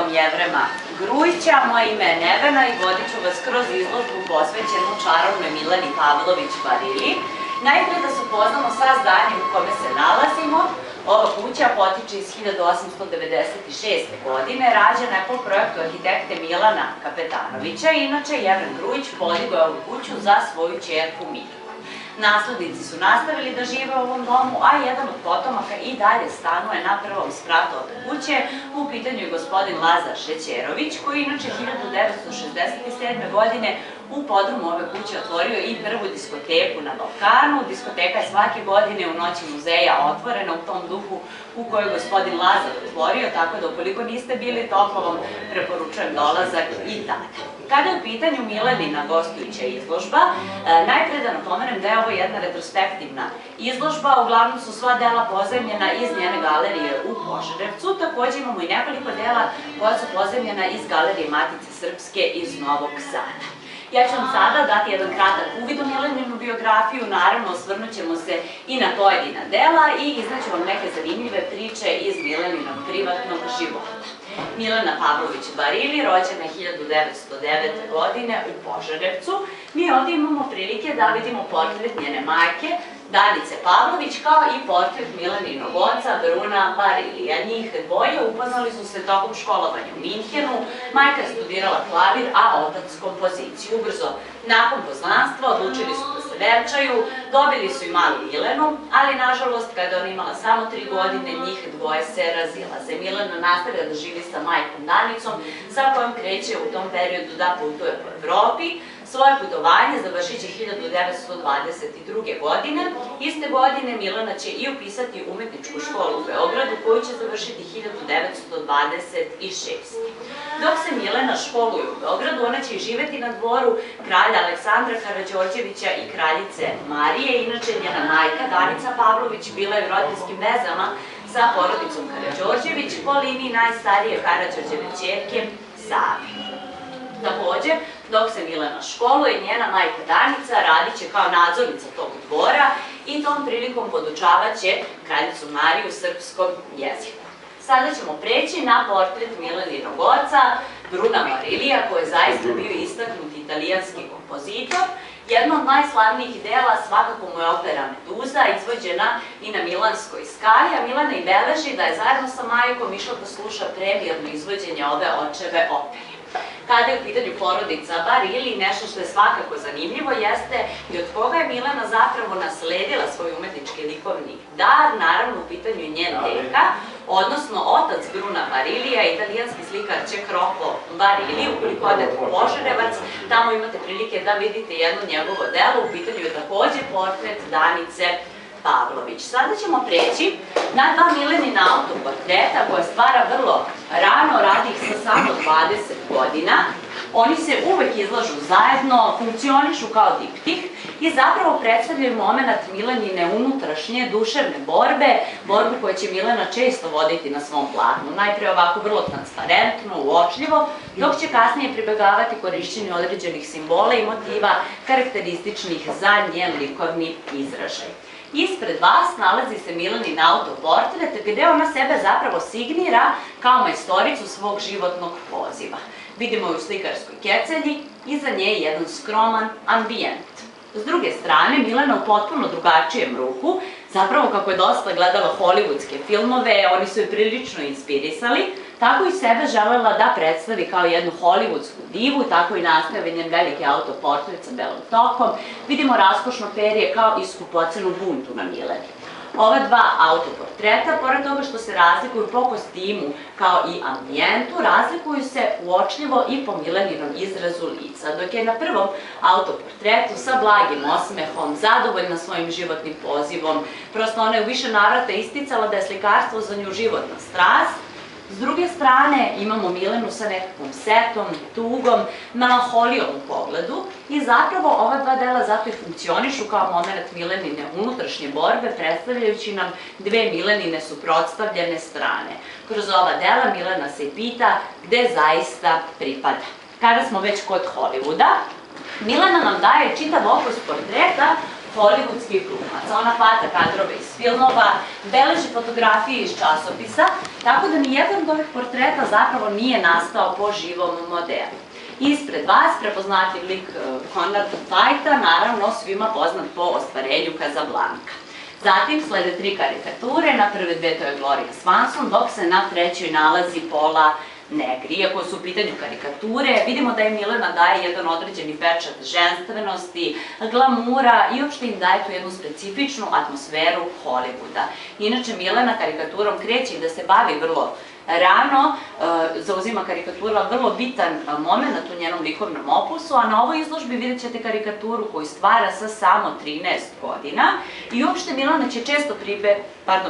Jevrema Grujića, moje ime je Nevena i vodit ću vas kroz izložbu posvećenu čarobnoj Mileni Pavlović Barili. Najpre da se upoznamo sa zdanjem u kome se nalazimo. Ova kuća potiče iz 1896. godine, rađena je po projektu arhitekte Milana Kapetanovića. Inače, Jevren Grujić podigao je ovu kuću za svoju ćerku Milju. Naslednici su nastavili da žive u ovom domu, a jedan od potomaka i dalje stanuje na prvom spratu ove kuće. U pitanju je gospodin Lazar Šećerović, koji inače 1967. godine u podrumu ove kuće otvorio i prvu diskoteku na Balkanu. Diskoteka je svake godine u Noći muzeja otvorena u tom duhu u kojoj je gospodin Lazar otvorio, tako da ukoliko niste bili, toplo vam preporučujem dolazak i tada. Kada je u pitanju Milenina gostujuća izložba, najpre da napomenem da je ovo jedna retrospektivna izložba, uglavnom su sva dela pozajmljena iz njene galerije u Požarevcu, takođe imamo i nekoliko dela koja su pozajmljena iz galerije Matice Srpske iz Novog Sada. Ja ću vam sada dati jedan kratak uvid u Mileninu biografiju, naravno osvrnut ćemo se i na pojedina dela i iznaću vam neke zanimljive priče iz Mileninog privatnog života. Milena Pavlović Barili, rođena 1909. godine u Požarevcu. Mi ovdje imamo prilike da vidimo portret njene majke, Danice Pavlović, kao i portret Mileninog oca, Bruna Barilija. Njih dvoje upoznali su se tokom školovanja u Minhenu, majka je studirala klavir, a otac kompoziciju. Ubrzo nakon poznanstva odlučili su da se venčaju, dobili su i malu Milenu, ali nažalost kada ona imala samo 3 godine, njih dvoje se razilaze. Milena nastavlja da živi sa majkom Danicom, sa kojom kreće u tom periodu da putuje po Evropi. Svoje putovanje završit će 1922. godine. Iste godine Milena će i upisati umetničku školu u Beogradu, koju će završiti 1926. Dok se Milena školuje u Beogradu, ona će i živeti na dvoru kralja Aleksandra Karađorđevića i kraljice Marije. Inače, njena majka Danica Pavlović bila je u rodbinskim vezama sa porodicom Karađorđević po liniji najstarije Karađorđeve ćerke Save. Takođe, dok se Milena školuje, njena majka Danica radit će kao nadzornica tog dvora i tom prilikom podučavat će kraljicu Mariju srpskom jeziku. Sada ćemo preći na portret Mileninog oca, Bruna Barilija, koji je zaista bio istaknuti italijanski kompozitor. Jedno od najslavnijih dela svakako mu je opera Meduza, izvođena i na Milanskoj skali, a Milena i beleži da je zajedno sa majkom išla da sluša premijerno izvođenje ove očeve opere. Kada je u pitanju porodica Barili, nešto što je svakako zanimljivo jeste i od koga je Milena zapravo nasledila svoj umetnički likovni dar. Naravno, u pitanju je njen deka, odnosno otac Bruna Barilija, italijanski slikar Cecroppo Barili. Ukoliko odete u Požarevac, tamo imate prilike da vidite jedno njegovo delo, u pitanju je takođe portret Danice Pavlović. Sada ćemo preći na dva Milenina autoportreta koje stvara vrlo rano, radi ih sa samo 20 godina. Oni se uvek izlažu zajedno, funkcionišu kao diptih i zapravo predstavljaju moment Milenine unutrašnje duševne borbe, borbu koju će Milena često voditi na svom platnu. Najpre ovako vrlo transparentno, uočljivo, dok će kasnije pribegavati korišćenju određenih simbola i motiva karakterističnih za njen likovni izražaj. Ispred vas nalazi se Milenin autoportret gde ona sebe zapravo signira kao majstoricu svog životnog poziva. Vidimo je u slikarskoj kecelji, iza nje je jedan skroman ambijent. S druge strane, Milena u potpuno drugačijem ruku, zapravo kako je dosta gledala hollywoodske filmove, oni su je prilično inspirisali, tako i sebe želela da predstavi kao jednu hollywoodsku divu, tako i nastaje njen veliki autoportret sa belom tokom. Vidimo raskošno perje kao i skupocenu buntu na Mileni. Ova dva autoportreta, pored toga što se razlikuju po kostimu kao i ambijentu, razlikuju se uočljivo i po Mileninom izrazu lica. Dok je na prvom autoportretu sa blagim osmehom, zadovoljna svojim životnim pozivom, prosto ona je u više navrata isticala da je slikarstvo za nju životna strast. S druge strane imamo Milenu sa nekakvom setom, tugom, melanholijom u pogledu i zapravo ova dva dela zato i funkcionišu kao moment Milenine unutrašnje borbe, predstavljajući nam dve Milenine suprotstavljene strane. Kroz ova dela Milena se pita gde zaista pripada. Kada smo već kod Hollywooda, Milena nam daje čitav opus portreta hollywoodskih glumaca. Ona hvata kadrove iz filmova, beleži fotografije iz časopisa, tako da nijedan od ovih portreta zapravo nije nastao po živom modelu. Ispred vas prepoznatljiv lik Conrada Whitea, naravno svima poznat po ostvarenju Casablanca. Zatim slede 3 karikature, na prve 2 to je Gloria Swanson, dok se na trećoj nalazi Paula Negri. Iako su u pitanju karikature, vidimo da je Milena daje jedan određeni pečat ženstvenosti, glamura i uopšte im daje tu jednu specifičnu atmosferu Hollywooda. Inače, Milena karikaturom kreće da se bavi vrlo rano, zauzima karikatura vrlo bitan moment u njenom likovnom opusu, a na ovoj izložbi vidjet ćete karikaturu koju stvara sa samo 13 godina i uopšte Milena će često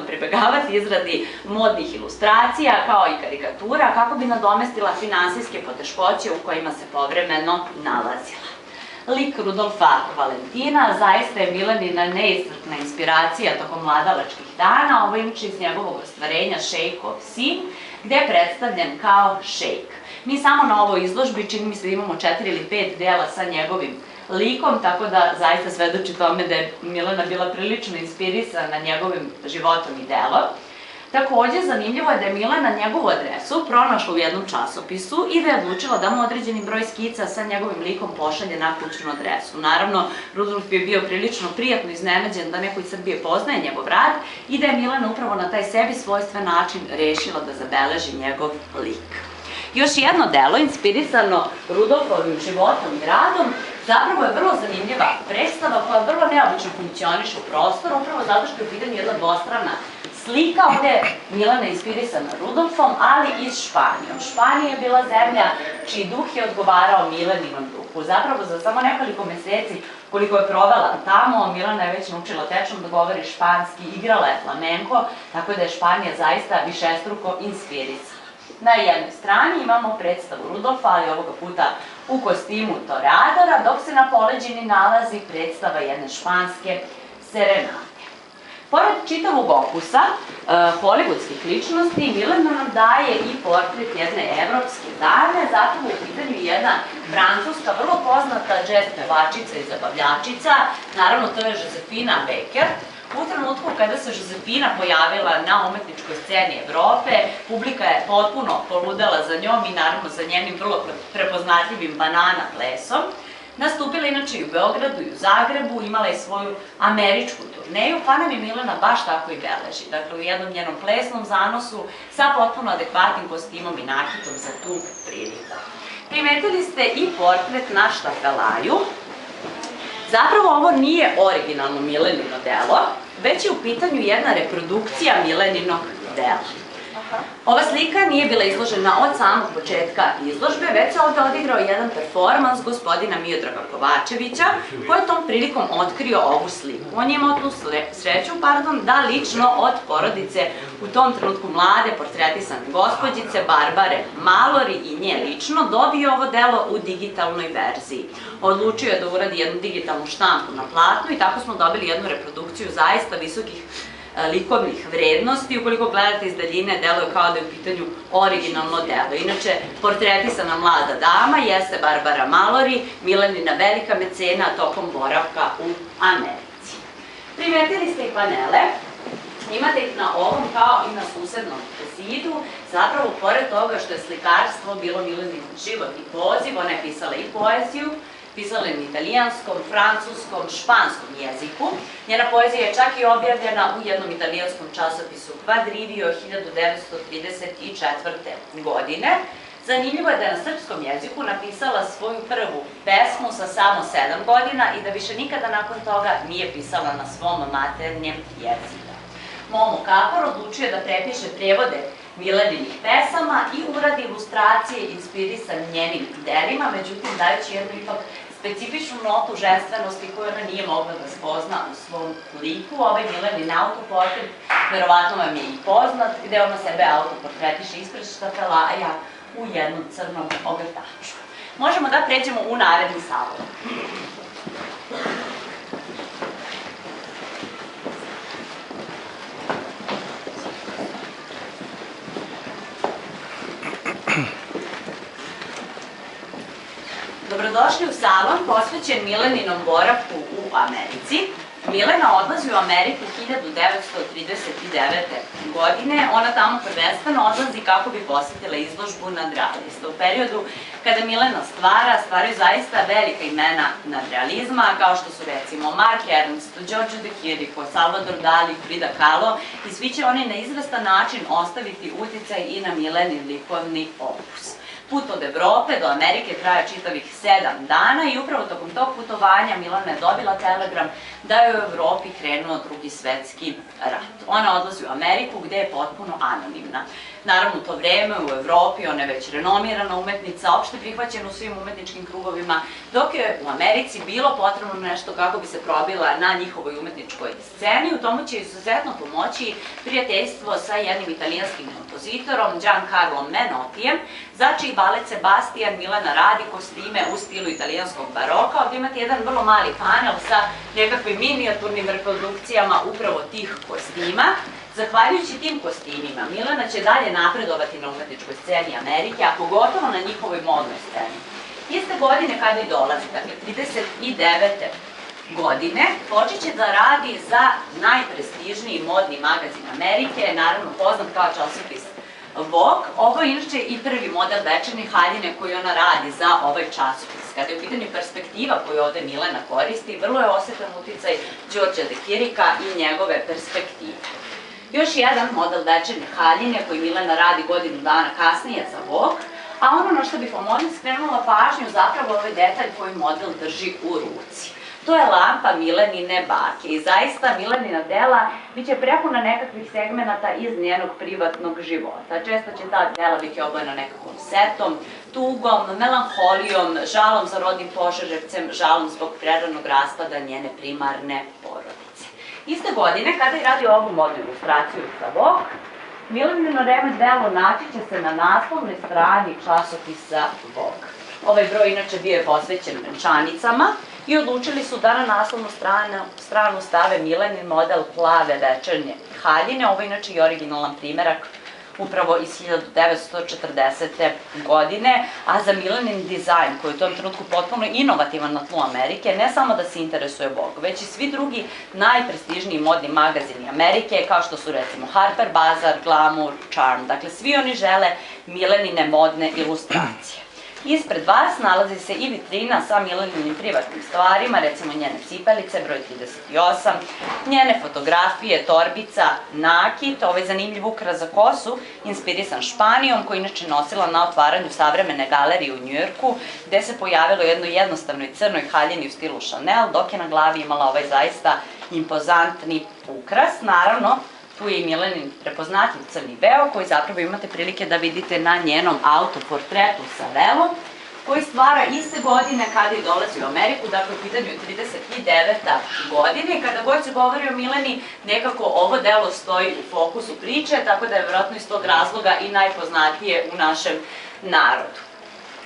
pribegavati izradi modnih ilustracija kao i karikatura kako bi nadomestila finansijske poteškoće u kojima se povremeno nalazila. Lik Rudolfa Valentina zaista je Milenina neiscrpna inspiracija tokom mladalačkih dana, ovo inače iz njegovog ostvarenja Šejkov sin, gde je predstavljen kao šejk. Mi samo na ovoj izložbi čini mi se da imamo 4 ili 5 dela sa njegovim likom, tako da zaista svedoči tome da je Milena bila prilično inspirisana njegovim životom i delom. Takođe, zanimljivo je da je Milena njegovu adresu pronašla u jednom časopisu i da je odlučila da mu određeni broj skica sa njegovim likom pošalje na kućnu adresu. Naravno, Rudolf je bio prilično prijatno iznenađen da neko iz Srbije poznaje njegov rad i da je Milena upravo na taj sebi svojstven način rešila da zabeleži njegov lik. Još jedno delo, inspirisano Rudolfovim životom i radom, zapravo je vrlo zanimljiva predstava koja vrlo neobično funkcioniše u prostoru, upravo zato što je u pitanju jedna dvostrana slika. Ovde je Milena inspirisana Rudolfom, ali iz Španijom. Španija je bila zemlja čiji duh je odgovarao Mileninom duhu. Zapravo za samo nekoliko meseci koliko je provela tamo, Milena je već naučila tečno da govori španski, igrala je flamenko, tako da je Španija zaista višestruko inspirisana. Na jednoj strani imamo predstavu Rudolfa, ali ovoga puta u kostimu toreadora, dok se na poleđini nalazi predstava jedne španske serenade. Pored čitavog opusa hollywoodskih ličnosti, Milena nam daje i portret jedne evropske dame, zapravo u pitanju jedna francuska, vrlo poznata džez pevačica i zabavljačica, naravno to je Josefina Becker. U trenutku kada se Josefina pojavila na umetničkoj sceni Evrope, publika je potpuno poludela za njom i naravno za njenim vrlo prepoznatljivim banana plesom. Nastupila inače i u Beogradu i u Zagrebu, imala je svoju američku turneju, pa nam je Milena baš tako i beleži. Dakle, u jednom njenom plesnom zanosu sa potpuno adekvatnim kostimom i nakitom za tu priliku. Primetili ste i portret na štafelaju. Zapravo ovo nije originalno Milenino delo, već je u pitanju jedna reprodukcija Mileninog dela. Ova slika nije bila izložena od samog početka izložbe, već se ovde odigrao jedan performans gospodina Miodraga Kovačevića, koji je tom prilikom otkrio ovu sliku. On je imao tu sreću, da lično od porodice u tom trenutku mlade portretisane gospođice Barbare Malori i nje lično dobio ovo delo u digitalnoj verziji. Odlučio je da uradi jednu digitalnu štampu na platnu i tako smo dobili jednu reprodukciju zaista visokih likovnih vrednosti. Ukoliko gledate iz daljine, deluje kao da je u pitanju originalno delo. Inače, portretisana mlada dama jeste Barbara Malori, Milenina velika mecena tokom boravka u Americi. Primetili ste i panele, imate ih na ovom kao i na susednom zidu. Zapravo, pored toga što je slikarstvo bilo Milenin životni poziv, ona je pisala i poeziju, pisala je na italijanskom, francuskom, španskom jeziku. Njena poezija je čak i objavljena u jednom italijanskom časopisu Quadrivio 1934. godine. Zanimljivo je da je na srpskom jeziku napisala svoju prvu pesmu sa samo 7 godina i da više nikada nakon toga nije pisala na svom maternjem jeziku. Momo Kapor odlučio da prepiše prevode Mileninih pesama i uradi ilustracije inspirisan njenim delima, međutim dajući jednu ipak specifičnu notu ženstvenosti koju ona nije mogla da spozna u svom liku. Ovaj Milenin autoportret, verovatno vam je i poznat, gde ona sebe autoportretiše ispred štafelaja u jednom crnom ogrtaču. Možemo da pređemo u naredni salon. Dobrodošli u salon posvećen Mileninom boravku u Americi. Milena odlazi u Ameriku 1939. godine. Ona tamo prvenstveno odlazi kako bi posetila izložbu nadrealista. U periodu kada Milena stvaraju zaista velika imena nadrealizma, kao što su recimo Mark Ernst, Giorgio de Chirico, Salvador Dali, Frida Kahlo, i svi će oni na izvestan način ostaviti uticaj i na Milenin likovni opus. Put od Evrope do Amerike traje čitavih 7 dana i upravo tokom tog putovanja Milena je dobila telegram da je u Evropi krenuo Drugi svetski rat. Ona odlazi u Ameriku gde je potpuno anonimna. Naravno, u to vreme u Evropi ona je već renomirana umetnica, opšte prihvaćena u svim umetničkim krugovima, dok je u Americi bilo potrebno nešto kako bi se probila na njihovoj umetničkoj sceni. U tomu će izuzetno pomoći prijateljstvo sa jednim italijanskim kompozitorom, Giancarlo Menottijem, za čiji balet Sebastian Milena radi kostime u stilu italijanskog baroka. Ovdje imate jedan vrlo mali panel sa nekakvim minijaturnim reprodukcijama upravo tih kostima. Zahvaljujući tim kostimima, Milena će dalje napredovati na umetničkoj sceni Amerike, a pogotovo na njihovoj modnoj sceni. Iste godine kada i dolazi, dakle 39. godine, počet će da radi za najprestižniji modni magazin Amerike, naravno poznat kao časopis Vogue. Ovo je inače i prvi model večerne haljine koju ona radi za ovaj časopis. Kada je u pitanju perspektiva koju ovde Milena koristi, vrlo je osetan uticaj Giorgia de Chirica i njegove perspektive. Još jedan model večerne haljine koji Milena radi godinu dana kasnije za Vogue, a ono na što bih vam ovdje skrenula pažnju zapravo ovaj detalj koji model drži u ruci. To je lampa Milenine bake i zaista Milenina dela biće prepuna nekakvih segmenata iz njenog privatnog života. Često će ta dela biti obojena nekakvom setom, tugom, melanholijom, žalom za rodnim požarevcem, žalom zbog preranog raspada njene primarne porodice. Iste godine, kada je radio ovu modnu ilustraciju za Vogue, Milenino remek delo naći će se na naslovnoj strani časopisa Vogue. Ovaj broj inače bio je posvećen venčanicama i odlučili su da na naslovnu stranu stave Milenin model plave večernje haljine. Ovo je inače i originalan primerak upravo iz 1940. godine, a za Milenin dizajn, koji je u tom trenutku potpuno inovativan na tlu Amerike, ne samo da se interesuje Vogue, već i svi drugi najprestižniji modni magazini Amerike, kao što su recimo Harper Bazaar, Glamour, Charm. Dakle, svi oni žele Milenine modne ilustracije. Ispred vas nalazi se i vitrina sa Mileninim privatnim stvarima, recimo njene cipelice, broj 38, njene fotografije, torbica, nakit, ovaj zanimljiv ukras za kosu, inspirisan Španijom, koji inače nosila na otvaranju savremene galerije u Njujorku, gde se pojavilo jedno jednostavnoj crnoj haljini u stilu Chanel, dok je na glavi imala ovaj zaista impozantni ukras. Naravno, tu je i Milenin prepoznatljiv crni veo, koji zapravo imate prilike da vidite na njenom autoportretu sa velom, koji stvara iste godine kada je dolazi u Ameriku, dakle u pitanju 39. godine. Kada god se govori o Mileni, nekako ovo delo stoji u fokusu priče, tako da je vjerojatno iz tog razloga i najpoznatije u našem narodu.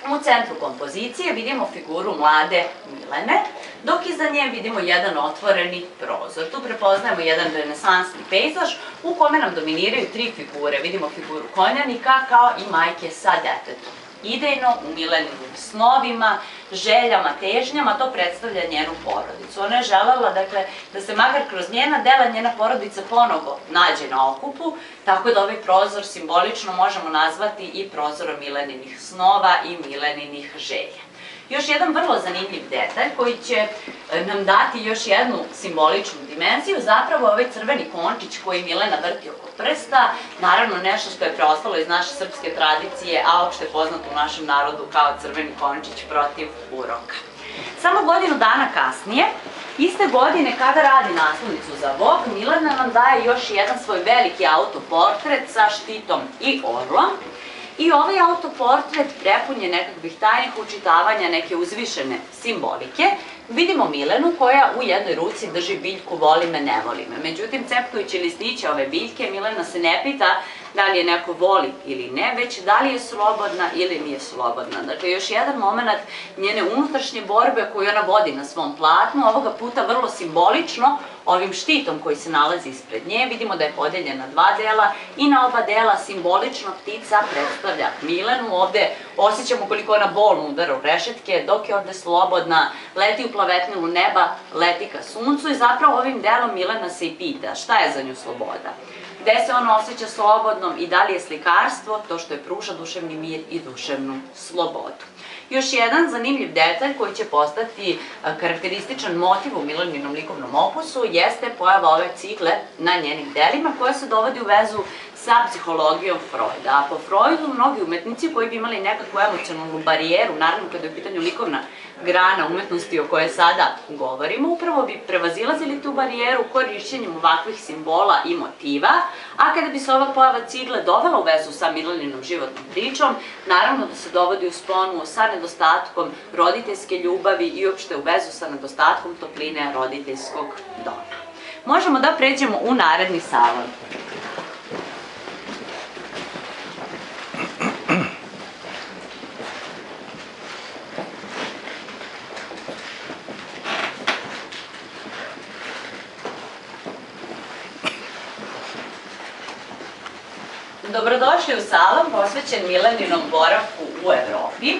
U centru kompozicije vidimo figuru mlade Milene, dok iza nje vidimo jedan otvoreni prozor. Tu prepoznajemo jedan renesansni pejzaž u kome nam dominiraju tri figure. Vidimo figuru konjanika kao i majke sa detetom. Idejno, u Mileninim snovima, željama, težnjama, to predstavlja njenu porodicu. Ona je želela, dakle, da se makar kroz njena dela njena porodica ponovo nađe na okupu, tako da ovaj prozor simbolično možemo nazvati i prozorom Mileninih snova i Mileninih želja. Još jedan vrlo zanimljiv detalj koji će nam dati još jednu simboličnu dimenziju, zapravo ovaj crveni končić koji Milena vrti oko prsta, naravno nešto što je preostalo iz naše srpske tradicije, a opšte je poznato u našem narodu kao crveni končić protiv uroka. Samo godinu dana kasnije, iste godine kada radi naslovnicu za Vogue, Milena nam daje još jedan svoj veliki autoportret sa štitom i orlom. I ovaj autoportret prepun je nekakvih tajnih učitavanja, neke uzvišene simbolike. Vidimo Milenu koja u jednoj ruci drži biljku Voli me, ne voli me. Međutim, cepkajući listiće ove biljke, Milena se ne pita da li je neko voli ili ne, već da li je slobodna ili nije slobodna. Dakle, još jedan moment njene unutrašnje borbe koju ona vodi na svom platnu, ovoga puta vrlo simbolično, ovim štitom koji se nalazi ispred nje, vidimo da je podeljena na dva dela i na oba dela simbolično ptica predstavlja Milenu. Ovde osjećamo koliko ona bolno udara u rešetke, dok je ovde slobodna, leti u plavetnilu neba, leti ka suncu i zapravo ovim delom Milena se i pita šta je za nju sloboda. Gde se ona osjeća slobodnom i da li je slikarstvo to što je pruža duševni mir i duševnu slobodu. Još jedan zanimljiv detalj koji će postati karakterističan motiv u Milaninom likovnom opusu jeste pojava ove cigle na njenim delima koja se dovodi u vezu sa psihologijom Freuda. A po Freudu mnogi umetnici koji bi imali nekakvu emocionalnu barijeru, naravno kada je u pitanju likovna grana umetnosti o kojoj sada govorimo, upravo bi prevazilazili tu barijeru korišćenjem ovakvih simbola i motiva, a kada bi se ova pojava cigle dovela u vezu sa Milaninom životnom pričom, naravno da se dovodi u sponu sa nedostatkom roditeljske ljubavi i uopšte u vezu sa nedostatkom topline roditeljskog doma. Možemo da pređemo u naredni salon. Dobrodošli u salon posvećen Milaninom boravku u Evropi.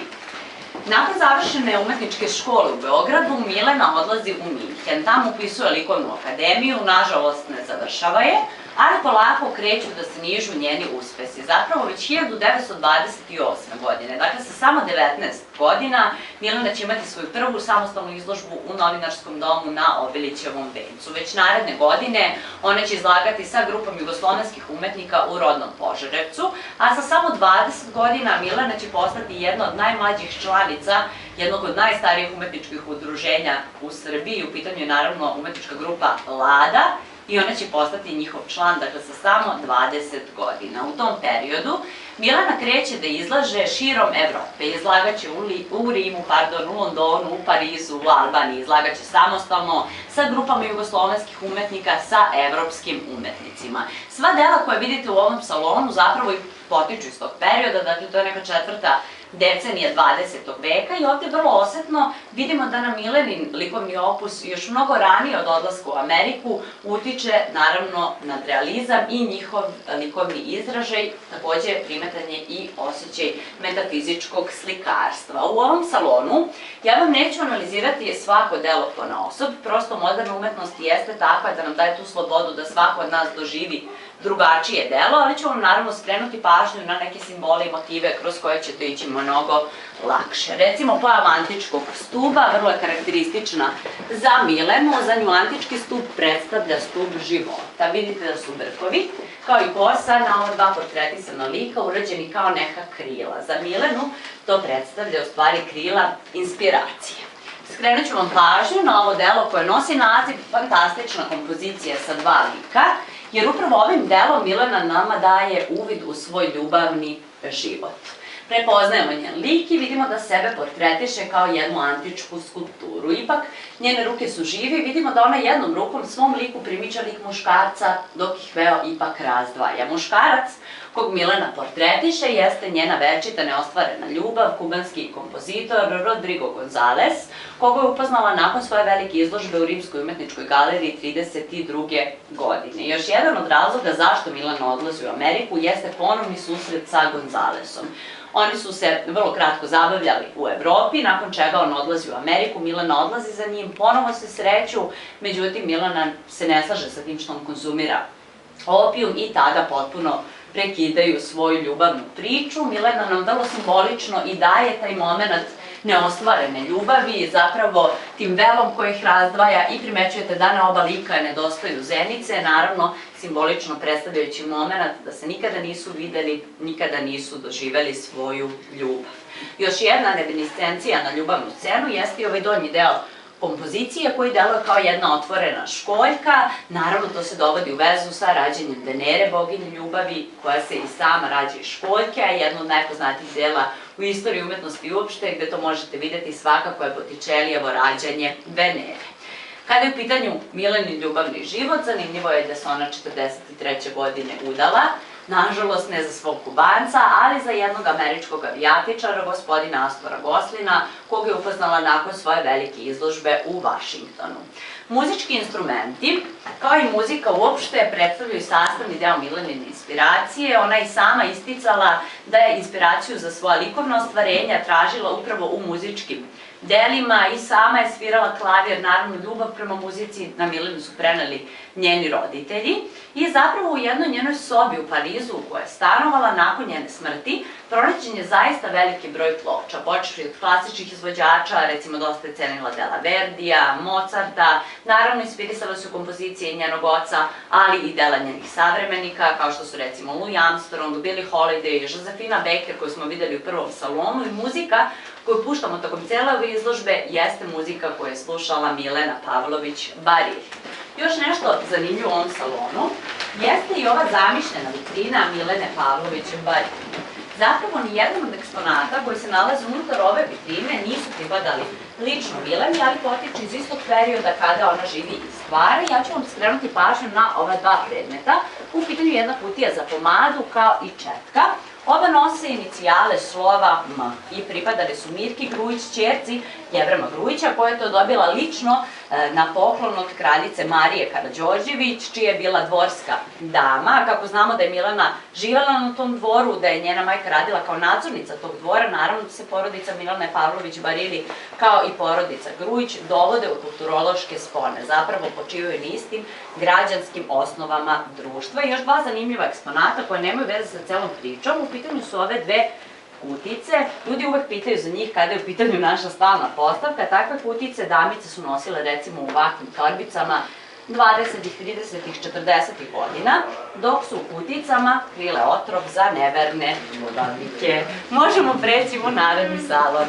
Nakon završene umetničke škole u Beogradu, Milena odlazi u Minhen. Tamo upisuje likovnu akademiju, nažalost ne završava je, ali polako kreću da se nižu njeni uspesi. Zapravo već 1928. godine, dakle sa samo 19 godina, Milena će imati svoju prvu samostalnu izložbu u Novinarskom domu na Obilićevom vencu. Već naredne godine ona će izlagati sa grupom jugoslovenskih umetnika u rodnom Požarevcu, a sa samo 20 godina Milena će postati jedna od najmlađih članica jednog od najstarijih umetničkih udruženja u Srbiji. U pitanju je naravno umetnička grupa Lada, i ona će postati njihov član, dakle sa samo 20 godina. U tom periodu Milena kreće da izlaže širom Evrope. Izlagaće u Rimu, u Londonu, u Parizu, u Albaniji. Izlagaće samostalno sa grupama jugoslovenskih umetnika, sa evropskim umetnicima. Sva dela koje vidite u ovom salonu zapravo i potiču iz tog perioda, dakle to je neka četvrta decenija 20. veka i ovde vrlo osetno vidimo da na Milenin likovni opus još mnogo ranije od odlaska u Ameriku utiče naravno na realizam i njihov likovni izražaj, takođe primetan je i osjećaj metafizičkog slikarstva. U ovom salonu ja vam neću analizirati svako delo ponaosob, prosto moderna umetnost jeste takva da nam daje tu slobodu da svako od nas doživi drugačije delo, ali ću vam naravno skrenuti pažnju na neke simbole i motive kroz koje ćete ići mnogo lakše. Recimo pojava antičkog stuba, vrlo je karakteristična za Milenu. Za nju antički stub predstavlja stub života. Vidite da su brkovi, kao i kosa na ova dva portretisana lika urađeni kao neka krila. Za Milenu to predstavlja u stvari krila inspiracije. Skrenut ću vam pažnju na ovo delo koje nosi naziv Fantastična kompozicija sa dva lika, jer upravo ovim delom Milena nama daje uvid u svoj ljubavni život. Prepoznajemo njen lik i vidimo da sebe portretiše kao jednu antičku skulpturu. Ipak, njene ruke su žive i vidimo da ona jednom rukom svom liku primiča lik muškarca, dok ih veo ipak razdvaja. Muškarac kog Milena portretiše jeste njena večita neostvarena ljubav, kubanski kompozitor Rodrigo González, koga je upoznala nakon svoje velike izložbe u Rimskoj umetničkoj galeriji 1932. godine. Još jedan od razloga zašto Milena odlazi u Ameriku jeste ponovni susret sa Gonzalesom. Oni su se vrlo kratko zabavljali u Evropi, nakon čega on odlazi u Ameriku, Milena odlazi za njim, ponovo se sreću, međutim Milena se ne slaže sa tim što on konzumira opijum i tada potpuno prekidaju svoju ljubavnu priču. Milena nam vrlo simbolično i daje taj moment neostvarene ljubavi, zapravo tim velom koji ih razdvaja i primećujete da na oba lika nedostaju zenice, naravno simbolično predstavljajući moment da se nikada nisu videli, nikada nisu doživeli svoju ljubav. Još jedna reminiscencija na ljubavnu scenu jeste i ovaj donji deo kompozicije koji deluje kao jedna otvorena školjka. Naravno, to se dovodi u vezu sa rađenjem Venere, boginje ljubavi, koja se i sama rađa iz školjke, a jedno od najpoznatijih dela u istoriji umetnosti uopšte, gde to možete videti svakako je Botticellijevo rađanje Venere. Kada je u pitanju Milenin ljubavni život, zanimljivo je da se ona 43. godine udala nažalost ne za svog Kubanca, ali za jednog američkog avijatičara, gospodina Astora Goslina, koga je upoznala nakon svoje velike izložbe u Vašingtonu. Muzički instrumenti, kao i muzika uopšte, predstavljaju sastavni deo Milenine inspiracije. Ona je i sama isticala da je inspiraciju za svoja likovna ostvarenja tražila upravo u muzičkim delima i sama je svirala klavir, naravno ljubav prema muzici na Milenu su preneli njeni roditelji i zapravo u jednoj njenoj sobi u Parizu u kojoj je stanovala nakon njene smrti pronađen je zaista veliki broj ploča, počevši od klasičnih izvođača, recimo dosta je cenila Della Verdija, Mozarta, naravno inspirisale su kompozicije njenog oca, ali i dela njenih savremenika, kao što su recimo Louis Armstrong, Billie Holiday, Josefina Baker koju smo videli u prvom salonu i muzika koju puštamo tokom cele ove izložbe jeste muzika koju je slušala Milena Pavlović-Barili. Još nešto zanimljivo u ovom salonu jeste i ova zamišljena vitrina Milene Pavlović-Barili. Zapravo, nijedan od eksponata koji se nalaze unutar ove vitrine nisu pripadali lično Mileni, ali potiču iz istog perioda kada ona živi i stvara. Ja ću vam skrenuti pažnju na ova dva predmeta. U pitanju je jedna kutija za pomadu kao i četka. Oba nose inicijale slova M i pripadali su Mirki Grujić, ćerci Jevrema Grujića, koja je to dobila lično na poklon od kraljice Marije Karađorđević, čija je bila dvorska dama. Kako znamo da je Milena živela na tom dvoru, da je njena majka radila kao nadzornica tog dvora, naravno da se porodica Milene Pavlović-Barili kao i porodica Grujić dovode u kulturološke spone, zapravo počivaju na istim građanskim osnovama društva. I još dva zanimljiva eksponata koje nemaju veze sa celom pričom. U pitanju su ove dve kutice. Ljudi uvek pitaju za njih kada je u pitanju naša stalna postavka. Takve kutice damice su nosile recimo u ovakvim torbicama 20., 30., 40. godina, dok su u kuticama krile otrov za neverne ljubavnike. Možemo preći u naredni salon.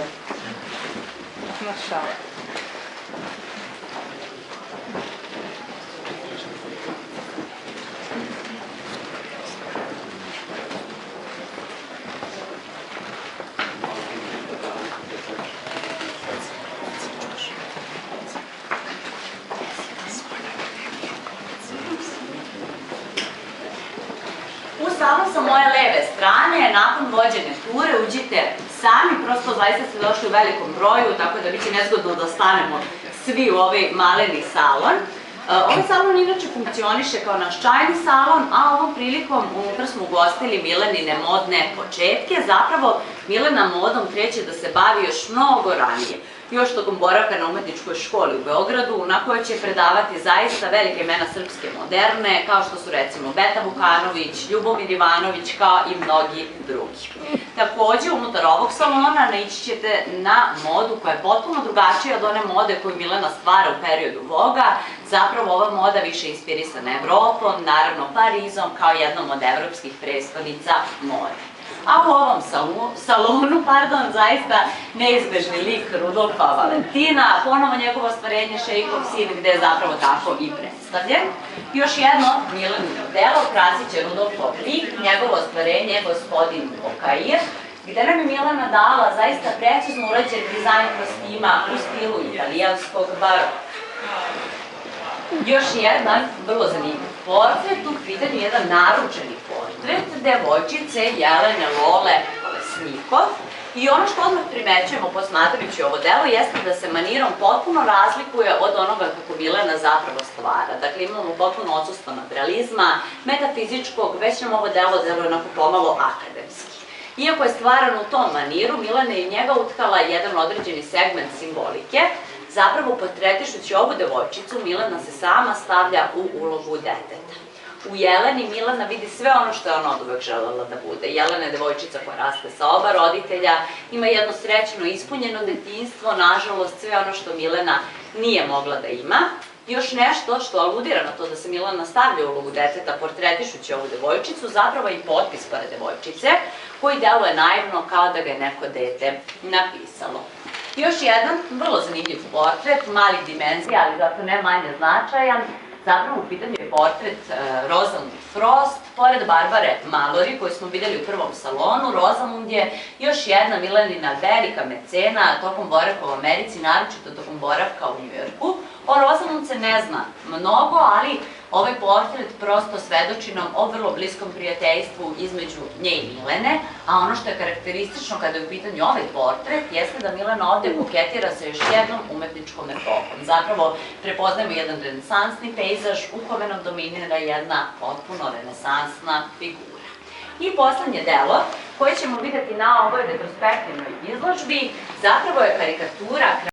Salon sa moje leve strane, nakon vođene ture, uđite sami, prosto zaista ste došli u velikom broju, tako da biće nezgodno da stanemo svi u ovaj maleni salon. Ovaj salon inače funkcioniše kao naš čajni salon, a ovom prilikom unutra smo ugostili Milenine modne početke. Zapravo, Milena modom kreće da se bavi još mnogo ranije. Još tokom boravka na umetničkoj školi u Beogradu, na kojoj će predavati zaista velike imena srpske moderne, kao što su recimo Beta Vukanović, Ljubomir Ivanović, kao i mnogi drugi. Takođe, unutar ovog salona naići ćete na modu koja je potpuno drugačija od one mode koju Milena stvara u periodu Voga. Zapravo, ova moda više inspirisana Evropom, naravno Parizom, kao jednom od evropskih prestonica mode. A u ovom salonu, zaista neizbežni lik Rudolfa Valentina, ponovo njegovo ostvarenje Šejkov sin, gde je zapravo tako i predstavljen. Još jedno Milenino delo, krasit će Rudolfov lik, njegovo ostvarenje je gospodin Okair, gde nam je Milena dala zaista precizno urađen dizajn kostima u stilu italijanskog baroka. Još jedan vrlo zanimljiv portret, u pitanju je jedan naručeni portret devojčice Jelene Lole Lesnikov. I ono što odmah primećujemo posmatrajući ovo delo jeste da se manirom potpuno razlikuje od onoga kako Milena zapravo stvara. Dakle, imamo potpuno odsustvo nadrealizma, metafizičkog, već nam ovo delo deluje onako pomalo akademski. Iako je stvaran u tom maniru, Milena je njega utkala jedan određeni segment simbolike. Zapravo, portretišući ovu devojčicu, Milena se sama stavlja u ulogu deteta. U Jeleni Milena vidi sve ono što je ona od uvek želela da bude. Jelena je devojčica koja raste sa oba roditelja, ima jedno srećno ispunjeno detinjstvo, nažalost sve ono što Milena nije mogla da ima. Još nešto što aludira na to da se Milena stavlja u ulogu deteta portretišući ovu devojčicu, zapravo je i potpis pored devojčice, koji deluje naivno kao da ga je neko dete napisalo. Još jedan vrlo zanimljiv portret, malih dimenzija, ali zato ne manje značajan. Zapravo u pitanju je portret Rosalind Frost, pored Barbare Mallory, koju smo videli u prvom salonu. Rosalind je još jedna Milenina velika mecena tokom boravka u Americi, naročito tokom boravka u Njujorku. O Rosalind se ne zna mnogo, ali Ovaj portret prosto svedoči nam o vrlo bliskom prijateljstvu između nje i Milene, a ono što je karakteristično kada je u pitanju ovaj portret jeste da Milena ovde koketira sa još jednom umetničkom epohom. Zapravo prepoznajemo jedan renesansni pejzaž u kome nam dominira jedna potpuno renesansna figura. I poslednje delo koje ćemo videti na ovoj retrospektivnoj izložbi zapravo je karikatura